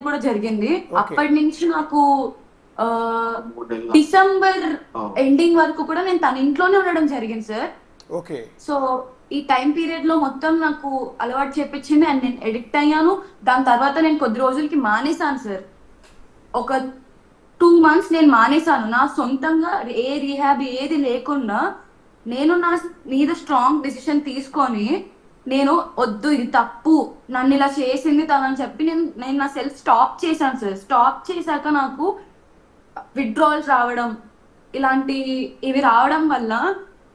కూడా జరిగింది. ఓకే. అప్పటి నుంచి నాకు మూడేళ్ళ డిసెంబర్ ఆ, ఎండింగ్ వరకు కూడా నేను తన ఇంట్లోనే ఉండడం జరిగింది సార్. ఓకే. సో ఈ టైం పీరియడ్ లో మొత్తం నాకు అలవాటు చేపించింది అండ్ నేను ఎడిక్ట్ అయ్యాను. దాని తర్వాత నేను కొద్ది రోజులకి మానేశాను సార్. ఒక 2 months నేను మానేశాను. నా సొంతంగా ఏ రీహాబ్ ఏది లేకుండా నేను నా మీద స్ట్రాంగ్ డిసిషన్ తీసుకొని నేను వద్దు ఇది తప్పు నన్ను ఇలా చేసింది తనని చెప్పి నేను నా సెల్ఫ్ స్టాప్ చేశాను సార్. స్టాప్ చేశాక నాకు విత్డ్రాల్స్ రావడం ఇలాంటి ఇవి రావడం వల్ల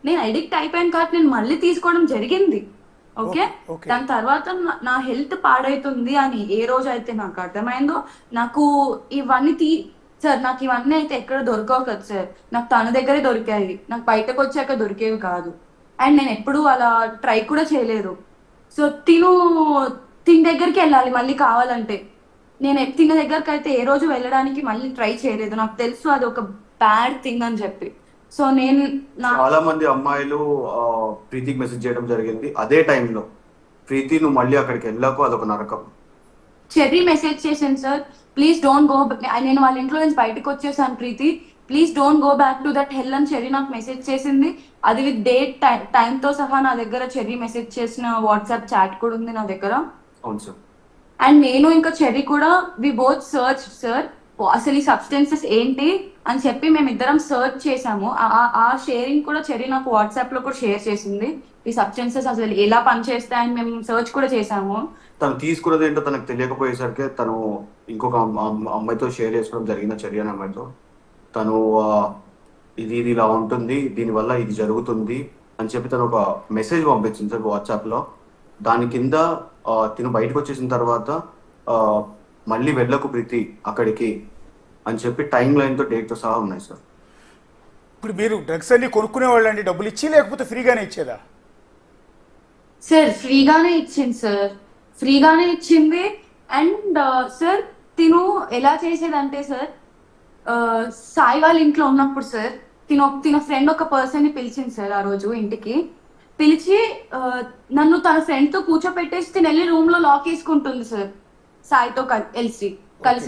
నేను అడిక్ట్ అయిపోయాను కాబట్టి నేను మళ్ళీ తీసుకోవడం జరిగింది. Okay, okay. దాని తర్వాత నా హెల్త్ పాడైతుంది అని ఏ రోజు అయితే నాకు అర్థమైందో నాకు ఇవన్నీ సార్ నాకు ఇవన్నీ అయితే ఎక్కడ దొరకవు కదా సార్. నాకు తన దగ్గరే దొరికాయి, నాకు బయటకు వచ్చాక దొరికేవి కాదు. అండ్ నేను ఎప్పుడు అలా ట్రై కూడా చేయలేదు. సో తిని దగ్గరికి వెళ్ళాలి మళ్ళీ కావాలంటే. నేను తిన దగ్గరికి అయితే ఏ రోజు వెళ్ళడానికి మళ్ళీ ట్రై చేయలేదు. నాకు తెలుసు అది ఒక బ్యాడ్ థింగ్ అని చెప్పి. సో నేను చాలా మంది అమ్మాయిలు ప్రీతికి మెసేజ్ చేయడం జరిగింది. అదే టైంలో ప్రీతి నువ్వు మళ్ళీ అక్కడికి వెళ్ళాకు, అదొక నరకం. చెర్రీ మెసేజ్ చేశాను సార్, ప్లీజ్ డోంట్ గో. నేను వాళ్ళ ఇంట్లో నుంచి బయటకు వచ్చేసాను Preethi, please don't go back to that hell అని చెర్రీ నాకు మెసేజ్ చేసింది. అది విత్ డేట్ టైంతో సహా నా దగ్గర చెర్రీ మెసేజ్ చేసిన వాట్సాప్ చాట్ కూడా ఉంది నా దగ్గర. అవును సార్. అండ్ నేను ఇంకా చెర్రీ కూడా వి బోత్ సర్చ్ సార్ అసలు ఈ సబ్స్టెన్సెస్ ఏంటి అని చెప్పి మేమిద్దరం సర్చ్ చేసాము. ఆ షేరింగ్ కూడా చెర్రీ నాకు వాట్సాప్ లో కూడా షేర్ చేసింది. ఈ సబ్స్టెన్సెస్ అసలు ఎలా పనిచేస్తాయని మేము సర్చ్ కూడా చేసాము. తను తీసుకున్నది ఏంటో తనకు తెలియకపోయేసరికి తను ఇంకొక అమ్మాయితో షేర్ చేసుకోవడం జరిగిన చర్య అమ్మాయితో తను ఇది ఇలా ఉంటుంది, దీనివల్ల ఇది జరుగుతుంది అని చెప్పి తను ఒక మెసేజ్ పంపించింది సార్ వాట్సాప్లో. దాని కింద తిను బయటకు వచ్చేసిన తర్వాత మళ్ళీ వెళ్ళకు ప్రీతి అక్కడికి అని చెప్పి టైం లైన్తో డేట్తో సహా ఉన్నాయి సార్. ఇప్పుడు మీరు డ్రగ్స్ అన్ని కొనుక్కునేవాళ్ళు అండి, డబ్బులు ఇచ్చి లేకపోతే ఫ్రీగానే ఇచ్చేదా? సార్ ఫ్రీగానే ఇచ్చింది సార్, ఫ్రీగానే ఇచ్చింది. అండ్ సార్ తిను ఎలా చేసేదంటే సార్ సాయి వాళ్ళ ఇంట్లో ఉన్నప్పుడు సార్ తిన ఫ్రెండ్ ఒక పర్సన్ ని పిలిచింది సార్ ఆ రోజు ఇంటికి. పిలిచి నన్ను తన ఫ్రెండ్ తో కూర్చోపెట్టేసి తిని వెళ్ళి రూమ్ లో లాక్ వేసుకుంటుంది సార్ సాయితో కలిసి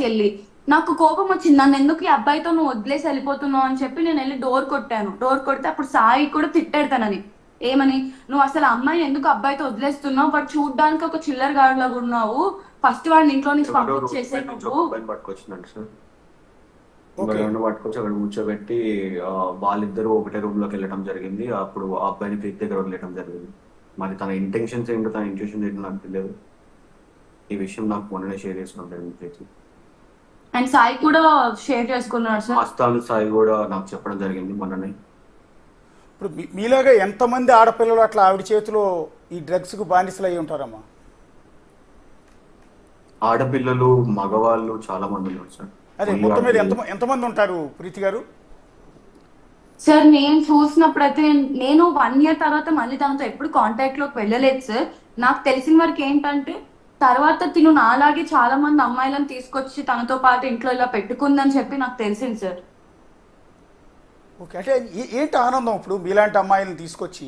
వెళ్ళి. నాకు కోపం వచ్చింది, నన్ను ఎందుకు ఈ అబ్బాయితో నువ్వు వదిలేసి వెళ్ళిపోతున్నావు అని చెప్పి నేను వెళ్ళి డోర్ కొట్టాను. డోర్ కొడితే అప్పుడు సాయి కూడా తిట్టాడు తనని, ఏమని నువ్వు అసలు అమ్మాయిని ఎందుకు అబ్బాయితో వదిలేస్తున్నావు, వాడు చూడడానికి ఒక చిల్లర గాడిలాగా ఉన్నావు, ఫస్ట్ వాడిని ఇంట్లో నుంచి పంపించేసే నువ్వు. పట్టుకొచ్చిందండి సార్, పట్టుకొచ్చి అక్కడ కూర్చోబెట్టి వాళ్ళిద్దరూ ఒకటే రూమ్ లోకి వెళ్ళడం జరిగింది. అప్పుడు ఆ అబ్బాయిని ప్రీతి దగ్గర వదిలేయడం జరిగింది. మరి తన ఇంటెన్షన్స్ ఏంటో తన ఇంట్యూషన్స్ ఏంటో నాకు తెలియదు. ఈ విషయం నాకు మొన్ననే షేర్ చేసుకుంటాను ప్రీతి. అండ్ సాయి కూడా షేర్ చేసుకున్నాడు సార్. మస్తాన్ సాయి కూడా నాకు చెప్పడం జరిగింది మొన్ననే. ఇప్పుడు మీలాగా ఎంతమంది ఆడపిల్లలు అట్లా ఆవిడ చేతిలో ఈ డ్రగ్స్కు బానిసలు అయి ఉంటారమ్మా? ఆడపిల్లలు మగవాళ్ళు చాలా మంది ఉన్నారు సార్. అదే మొత్తం మీద ఎంతమంది ఉంటారు ప్రీతి గారు? సార్ నేను చూసినప్పుడైతే నేను 1 year తర్వాత మళ్ళీ తనతో ఎప్పుడు కాంటాక్ట్ లోకి వెళ్ళలేదు సార్. నాకు తెలిసిన వరకు ఏంటంటే తర్వాత తిను నాలాగే చాలా మంది అమ్మాయిలను తీసుకొచ్చి తనతో పాటు ఇంట్లో ఇలా పెట్టుకుందని చెప్పి నాకు తెలిసింది సార్. ఓకే, అంటే ఏంటి ఆనందం ఇప్పుడు మీలాంటి అమ్మాయిలను తీసుకొచ్చి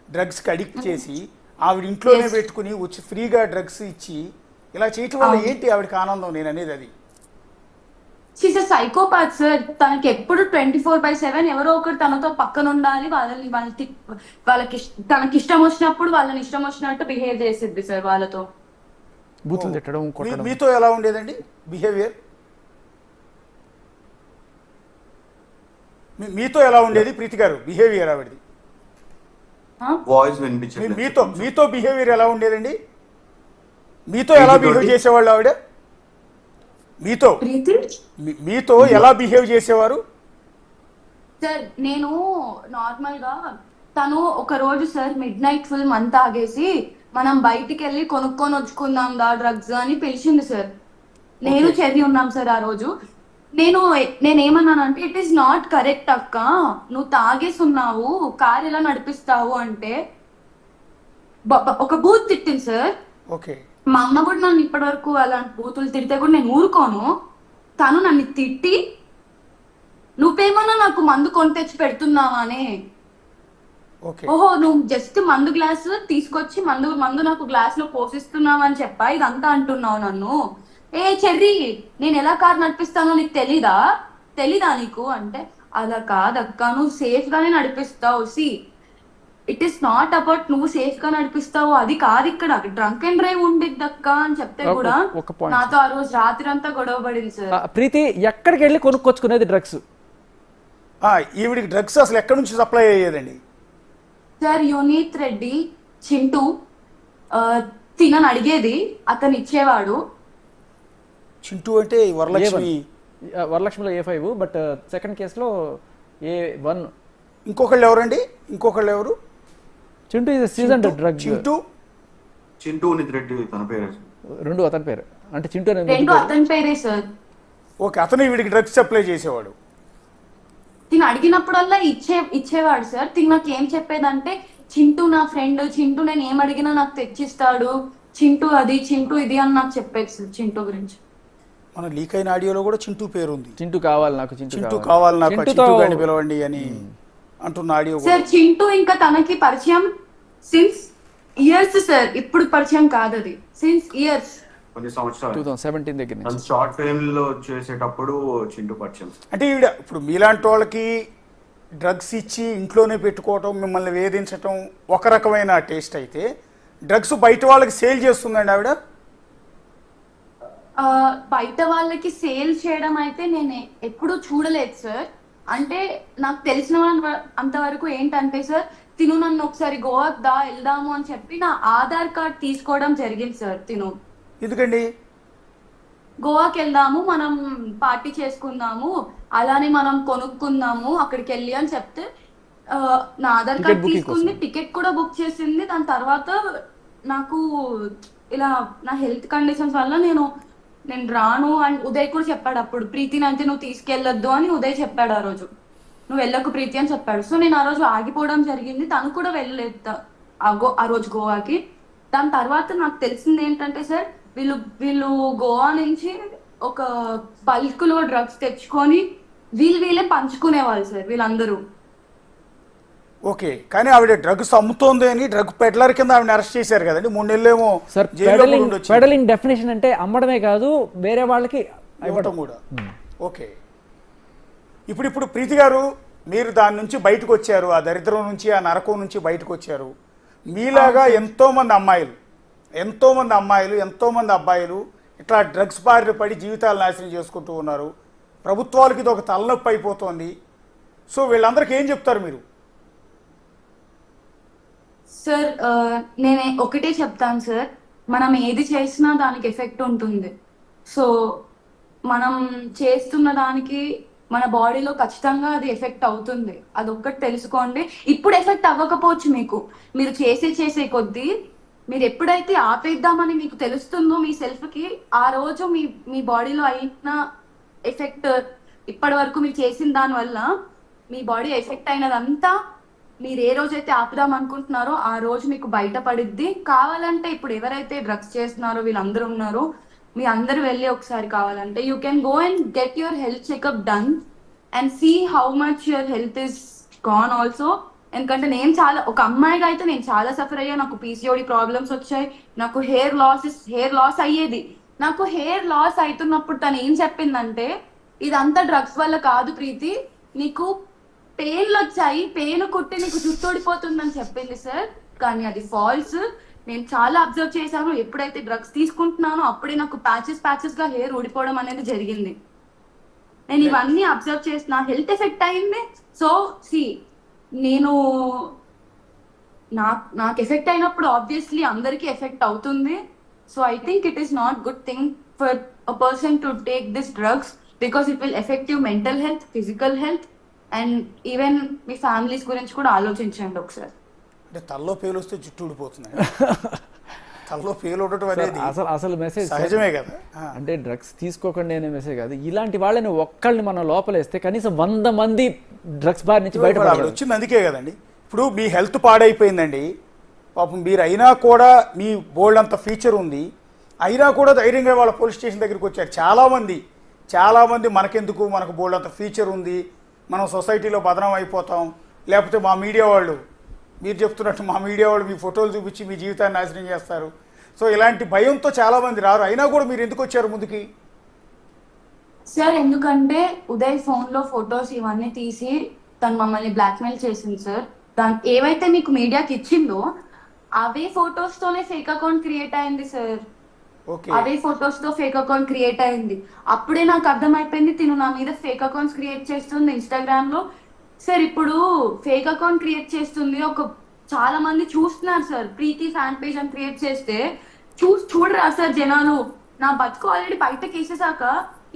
డ్రగ్స్కి అడిక్ట్ చేసి ఆవిడ ఇంట్లోనే పెట్టుకుని వచ్చి ఫ్రీగా డ్రగ్స్ ఇచ్చి ఇలా చేయటం వల్ల ఏంటి ఆవిడకి ఆనందం? నేను అనేది అది. She's psychopath sir. తనకి ఎప్పుడు 24/7 ఎవరో ఒకరు తనతో పక్కన ఉండాలి, వాళ్ళకి తనకి ఇష్టం వచ్చినప్పుడు వాళ్ళని ఇష్టం వచ్చినట్టు బిహేవ్ చేసిద్ది సార్ వాళ్ళతో. బూతులు తిట్టడం, మీతో ఎలా ఉండేదండి బిహేవియర్? మీతో ఎలా ఉండేది ప్రీతి గారు బిహేవియర్ ఆవిడది? వాయిస్ వినిపించలేదు. మీతో బిహేవియర్ ఎలా ఉండేదండి? మీతో ఎలా బిహేవ్ చేసేవాళ్ళు ఆవిడ? మీతో ఎలా బిహేవ్ చేసేవారు? సార్ నేను నార్మల్ గా తను ఒక రోజు సార్ మిడ్-నైట్ ఫుల్ మంత్ ఆగేసి మనం బయటికి వెళ్ళి కొనుక్కొని వచ్చుకుందాం దా డ్రగ్స్ అని పిలిచింది సార్. నేను చెర్రీ ఉన్నాం సార్ ఆ రోజు. నేనేమన్నానంటే ఇట్ ఈస్ నాట్ కరెక్ట్ అక్క, నువ్వు తాగేసి ఉన్నావు, కార్ ఎలా నడిపిస్తావు అంటే ఒక బూత్ తిట్టింది సార్. ఓకే, మా అమ్మ కూడా నన్ను ఇప్పటి వరకు అలాంటి బూతులు తిడితే కూడా నేను ఊరుకోను. తను నన్ను తిట్టి నువ్వేమన్నా నాకు మందు కొని తెచ్చి పెడుతున్నావా అని. ఓహో నువ్వు జస్ట్ మందు గ్లాస్ తీసుకొచ్చి మందు నాకు గ్లాస్ లో పోషిస్తున్నావు అని చెప్పా ఇదంతా అంటున్నావు నన్ను. ఏ చెర్రీ, నేను ఎలా కార్ నడిపిస్తానో నీకు తెలీదా నీకు అంటే, అలా కాదక్క, నువ్వు సేఫ్ గానే నడిపిస్తావు. See, it is not about నువ్వు సేఫ్ గా నడిపిస్తావు, అది కాదు ఇక్కడ, డ్రంక్ అండ్ డ్రైవ్ ఉండిద్దక్క అని చెప్తే కూడా ఒక point. నాతో ఆ రోజు రాత్రి అంతా గొడవ పడింది సార్. ప్రీతి ఎక్కడికి వెళ్ళి కొనుక్కొచ్చుకునేది డ్రగ్స్? ఈవిడికి డ్రగ్స్ అసలు ఎక్కడి నుంచి సప్లై అయ్యేదండి? సార్ యునీత్ రెడ్డి చింటూ తినని అడిగేది, అతను ఇచ్చేవాడు. చింటూ అంటే వరలక్ష్మి. వరలక్ష్మిలో A5, బట్ సెకండ్ కేసులో A1. ఇంకొకళ్ళు ఎవరండి? ఇంకొకళ్ళు ఎవరు? Chintu is season drug. Chintu Nith Reddy తన పేరు. రెండు అతని పేరు, అంటే చింటూ అనేది రెండు అతని పేరే సార్. ఓకే, అతను వీడికి డ్రగ్స్ సప్లై చేసేవాడు. తిని అడిగినప్పుడల్లా ఇచ్చేవాడు సార్. తిని నాకు ఏం చెప్పేదంటే, చింటూ నా ఫ్రెండ్, చింటూ నేను ఏం అడిగినా నాకు తెచ్చిస్తాడు, చింటూ అది చింటూ ఇది అని నాకు చెప్పేది సార్ చింటూ గురించి. మన లీక్ అయిన ఆడియోలో కూడా చింటూ పేరు ఉంది. చింటూ కావాలి నాకు, చింటూ కావాలి నాకు, చింటూ గారిని పిలవండి అని అంటున్న ఆడియో సార్. చింటూ ఇంకా తనకి పరిచయం సిన్స్ ఇయర్స్ సార్, ఇప్పుడు పరిచయం కాదు, అది సిన్స్ ఇయర్స్, కొన్ని సంవత్సరాలు 2017 దగ్గర నుంచి. షార్ట్ ఫిల్మ్ లో చేసేటప్పుడు చింటూ పరిచయం. అంటే ఈవిడ ఇప్పుడు మీలాంటి వాళ్ళకి డ్రగ్స్ ఇచ్చి ఇంట్లోనే పెట్టుకోవటం, మిమ్మల్ని వేధించటం ఒక రకమైన టేస్ట్ అయితే, డ్రగ్స్ బయట వాళ్ళకి సేల్ చేస్తుందండి ఆవిడ? బయట వాళ్ళకి సేల్ చేయడం అయితే నేను ఎప్పుడూ చూడలేదు సార్. అంటే నాకు తెలిసిన అంతవరకు ఏంటంటే సార్, తిను నన్ను ఒకసారి గోవాకి వెళ్దాము అని చెప్పి నా ఆధార్ కార్డ్ తీసుకోవడం జరిగింది సార్. తిను ఎందుకండి? గోవాకి వెళ్దాము, మనం పార్టీ చేసుకుందాము, అలానే మనం కొనుక్కుందాము అక్కడికి వెళ్ళి అని చెప్తే నా ఆధార్ కార్డ్ తీసుకుంది, టికెట్ కూడా బుక్ చేసింది. దాని తర్వాత నాకు ఇలా నా హెల్త్ కండిషన్స్ వల్ల నేను రాను అని ఉదయ్ కూడా చెప్పాడు. అప్పుడు ప్రీతిని అయితే నువ్వు తీసుకెళ్ళొద్దు అని ఉదయ్ చెప్పాడు ఆ రోజు, నువ్వు వెళ్ళకు ప్రీతి అని చెప్పాడు. సో నేను ఆ రోజు ఆగిపోవడం జరిగింది, తను కూడా వెళ్ళలేదు ఆ రోజు గోవాకి. దాని తర్వాత నాకు తెలిసింది ఏంటంటే సార్, వీళ్ళు గోవా నుంచి ఒక బల్క్ లో డ్రగ్స్ తెచ్చుకొని వీళ్ళే పంచుకునేవాళ్ళు సార్ వీళ్ళందరూ. ఓకే, కానీ ఆవిడ డ్రగ్స్ అమ్ముతోంది అని డ్రగ్ పెడ్లర్ కింద ఆవిడ అరెస్ట్ చేశారు కదండి, 3 నెలలేమో. సార్ పెడలింగ్ డెఫినేషన్ అంటే అమ్మడమే కాదు, వేరే వాళ్ళకి ఇవ్వడం కూడా. ఓకే, ఇప్పుడు ప్రీతి గారు, మీరు దాని నుంచి బయటకు వచ్చారు, ఆ దరిద్రం నుంచి, ఆ నరకం నుంచి బయటకు వచ్చారు. మీలాగా ఎంతోమంది అమ్మాయిలు, ఎంతోమంది అబ్బాయిలు ఇట్లా డ్రగ్స్ బారిన పడి జీవితాలు నాశనం చేసుకుంటూ ఉన్నారు. ప్రభుత్వాలకి ఇది ఒక తలనొప్పి అయిపోతుంది. సో వీళ్ళందరికీ ఏం చెప్తారు మీరు? సార్ నేను ఒకటే చెప్తాను సార్, మనం ఏది చేసినా దానికి ఎఫెక్ట్ ఉంటుంది. సో మనం చేస్తున్న దానికి మన బాడీలో ఖచ్చితంగా అది ఎఫెక్ట్ అవుతుంది, అది ఒక్కటి తెలుసుకోండి. ఇప్పుడు ఎఫెక్ట్ అవ్వకపోవచ్చు మీకు, మీరు చేసే కొద్దీ మీరు ఎప్పుడైతే ఆపేద్దామని మీకు తెలుస్తుందో మీ సెల్ఫ్కి, ఆ రోజు మీ బాడీలో అయిన ఎఫెక్ట్, ఇప్పటి వరకు మీరు చేసిన దానివల్ల మీ బాడీ ఎఫెక్ట్ అయినదంతా మీరు ఏ రోజైతే ఆపుదాం అనుకుంటున్నారో ఆ రోజు మీకు బయటపడిద్ది. కావాలంటే ఇప్పుడు ఎవరైతే డ్రగ్స్ చేస్తున్నారో వీళ్ళందరూ ఉన్నారో, మీ అందరూ వెళ్ళి ఒకసారి కావాలంటే you can go and get your health checkup done and see how much your health is gone also. ఎందుకంటే ఒక అమ్మాయిగా అయితే నేను చాలా సఫర్ అయ్యా. నాకు PCOD ప్రాబ్లమ్స్ వచ్చాయి, నాకు హెయిర్ లాస్ అయ్యేది. నాకు హెయిర్ లాస్ అవుతున్నప్పుడు తను ఏం చెప్పిందంటే, ఇదంతా డ్రగ్స్ వల్ల కాదు ప్రీతి, నీకు పెయిన్లు వచ్చాయి, పెయిన్ కుట్టి నీకు జుట్టోడిపోతుందని చెప్పింది సార్. కానీ అది ఫాల్స్. నేను చాలా అబ్జర్వ్ చేశాను, ఎప్పుడైతే డ్రగ్స్ తీసుకుంటున్నానో అప్పుడే నాకు ప్యాచెస్ గా హెయిర్ ఊడిపోవడం అనేది జరిగింది. నేను ఇవన్నీ అబ్జర్వ్ చేసిన, హెల్త్ ఎఫెక్ట్ అయింది. సో నేను నాకు ఎఫెక్ట్ అయినప్పుడు ఆబ్వియస్లీ అందరికీ ఎఫెక్ట్ అవుతుంది. So I think it is not good thing for a person to take this drugs because it will effect you mental health, physical health and even me families గురించి కూడా ఆలోచించండి ఒకసారి. అంటే తల్లో పేలు వస్తే జుట్టు ఊడిపోతుంది, తల్లో పేలు ఉండటం అనేది అసలు మెసేజ్ సహజమే కదా. అంటే డ్రగ్స్ తీసుకోకండి అనే మెసేజ్ కాదు, ఇలాంటి వాళ్ళని ఒక్కళ్ళని మనం లోపలేస్తే కనీసం 100 మంది డ్రగ్స్ బారి నుంచి బయటపడాలి. వచ్చింది అందుకే కదండి. ఇప్పుడు మీ హెల్త్ పాడైపోయిందండి, పాపం మీరు అయినా కూడా మీ బోల్డ్ అంత ఫీచర్ ఉంది, అయినా కూడా ధైర్యంగా వాళ్ళ పోలీస్ స్టేషన్ దగ్గరికి వచ్చారు. చాలామంది మనకెందుకు, మనకు బోల్డ్ అంత ఫీచర్ ఉంది, మనం సొసైటీలో బదనం అయిపోతాం, లేకపోతే మా మీడియా వాళ్ళు, మీరు చెప్తున్నట్టు మా మీడియా వాళ్ళు మీ ఫోటోలు చూపించి మీ జీవితాన్ని నాశనం చేస్తారు. సో ఇలాంటి భయంతో చాలా మంది రారు, అయినా కూడా మీరు ఎందుకు వచ్చారు ముందుకి? సార్ ఎందుకంటే ఉదయ్ ఫోన్ లో ఫొటోస్ ఇవన్నీ తీసి తను మమ్మల్ని బ్లాక్మెయిల్ చేసింది సార్. దాని ఏవైతే మీకు మీడియాకి ఇచ్చిందో అవే ఫొటోస్ తోనే ఫేక్ అకౌంట్ క్రియేట్ అయింది సార్. ఓకే, అవే ఫొటోస్ తో ఫేక్ అకౌంట్ క్రియేట్ అయింది. అప్పుడే నాకు అర్థమైపోయింది తిను నా మీద ఫేక్ అకౌంట్స్ క్రియేట్ చేస్తుంది ఇన్స్టాగ్రామ్ లో. సార్ ఇప్పుడు ఫేక్ అకౌంట్ క్రియేట్ చేస్తుంది, చాలా మంది చూస్తున్నారు సార్. ప్రీతి ఫ్యాన్ పేజ్ అని క్రియేట్ చేస్తే చూడరా సార్ జనాలు. నా బతుకు ఆల్రెడీ బయటకు వేసేసాక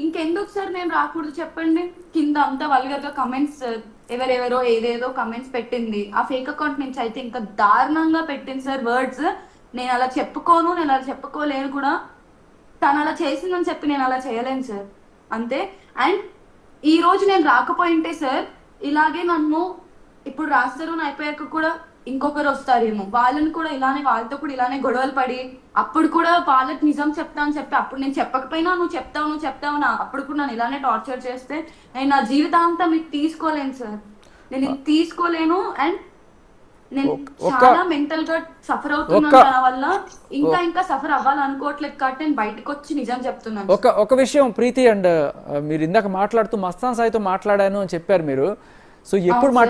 ఇంకెందుకు సార్ నేను రాకూడదు చెప్పండి. కింద అంతా వల్గర్ గా కమెంట్స్ సార్, ఎవరెవరో ఏదేదో కమెంట్స్ పెట్టింది. ఆ ఫేక్ అకౌంట్ నుంచి అయితే ఇంకా దారుణంగా పెట్టింది సార్ వర్డ్స్. నేను అలా చెప్పుకోను, నేను అలా చెప్పుకోలేను కూడా. తను అలా చేసిందని చెప్పి నేను అలా చేయలేను సార్, అంతే. అండ్ ఈ రోజు నేను రాకపోయింటే సార్ ఇలాగే నన్ను ఇప్పుడు రాస్తారు అయిపోయాక కూడా ఇంకొకరు వస్తారేమో, వాళ్ళని కూడా ఇలానే, వాళ్ళతో కూడా ఇలానే గొడవలు పడి అప్పుడు కూడా వాళ్ళకి నిజం చెప్తా అని చెప్పి అప్పుడు నేను చెప్పకపోయినా నువ్వు చెప్తావు అప్పుడు కూడా నన్ను ఇలానే టార్చర్ చేస్తే నేను నా జీవితాంతం మీకు తీసుకోలేను సార్. నేను ఇది తీసుకోలేను. అండ్ నేను చాలా మెంటల్ గా సఫర్ అవుతున్నాను దాని వల్ల. ఇంకా సఫర్ అవ్వాలనుకోవట్లేదు కాబట్టి నేను బయటకు వచ్చి నిజం చెప్తున్నాను. ఒక విషయం ప్రీతి, అండ్ మీరు ఇందాక మాట్లాడుతూ మస్తాన్ సాయితో మాట్లాడాను అని చెప్పారు మీరు. సో ఎప్పుడు